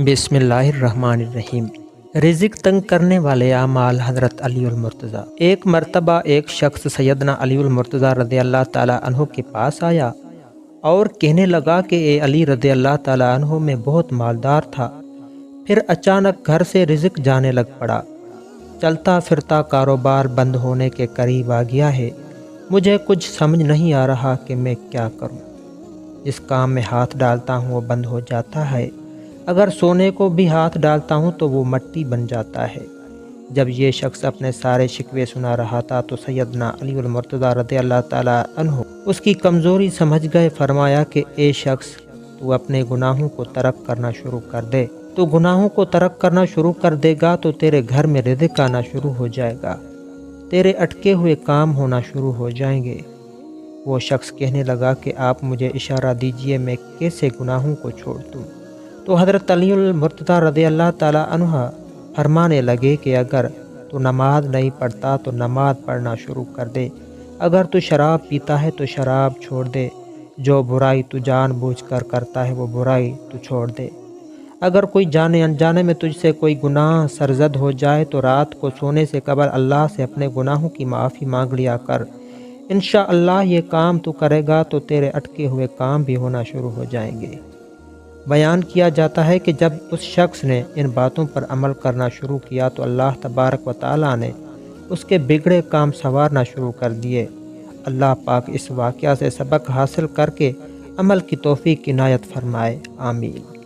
بسم اللہ الرحمن الرحیم۔ رزق تنگ کرنے والے اعمال حضرت علی المرتضیٰ۔ ایک مرتبہ ایک شخص سیدنا علی المرتضیٰ رضی اللہ تعالیٰ عنہ کے پاس آیا اور کہنے لگا کہ اے علی رضی اللہ تعالیٰ عنہ میں بہت مالدار تھا، پھر اچانک گھر سے رزق جانے لگ پڑا، چلتا پھرتا کاروبار بند ہونے کے قریب آ گیا ہے، مجھے کچھ سمجھ نہیں آ رہا کہ میں کیا کروں۔ جس کام میں ہاتھ ڈالتا ہوں وہ بند ہو جاتا ہے، اگر سونے کو بھی ہاتھ ڈالتا ہوں تو وہ مٹی بن جاتا ہے۔ جب یہ شخص اپنے سارے شکوے سنا رہا تھا تو سیدنا علی المرتضیٰ رضی اللہ تعالیٰ عنہ اس کی کمزوری سمجھ گئے۔ فرمایا کہ اے شخص، تو اپنے گناہوں کو ترک کرنا شروع کر دے، تو گناہوں کو ترک کرنا شروع کر دے گا تو تیرے گھر میں رزق آنا شروع ہو جائے گا، تیرے اٹکے ہوئے کام ہونا شروع ہو جائیں گے۔ وہ شخص کہنے لگا کہ آپ مجھے اشارہ دیجئے، میں کیسے گناہوں کو چھوڑ دوں؟ تو حضرت علی المرتضیٰ رضی اللہ تعالیٰ عنہ فرمانے لگے کہ اگر تو نماز نہیں پڑھتا تو نماز پڑھنا شروع کر دے، اگر تو شراب پیتا ہے تو شراب چھوڑ دے، جو برائی تو جان بوجھ کر کرتا ہے وہ برائی تو چھوڑ دے، اگر کوئی جانے انجانے میں تجھ سے کوئی گناہ سرزد ہو جائے تو رات کو سونے سے قبل اللہ سے اپنے گناہوں کی معافی مانگ لیا کر، انشاءاللہ یہ کام تو کرے گا تو تیرے اٹکے ہوئے کام بھی ہونا شروع ہو جائیں گے۔ بیان کیا جاتا ہے کہ جب اس شخص نے ان باتوں پر عمل کرنا شروع کیا تو اللہ تبارک و تعالیٰ نے اس کے بگڑے کام سنوارنا شروع کر دیے۔ اللہ پاک اس واقعہ سے سبق حاصل کر کے عمل کی توفیق عنایت فرمائے، آمین۔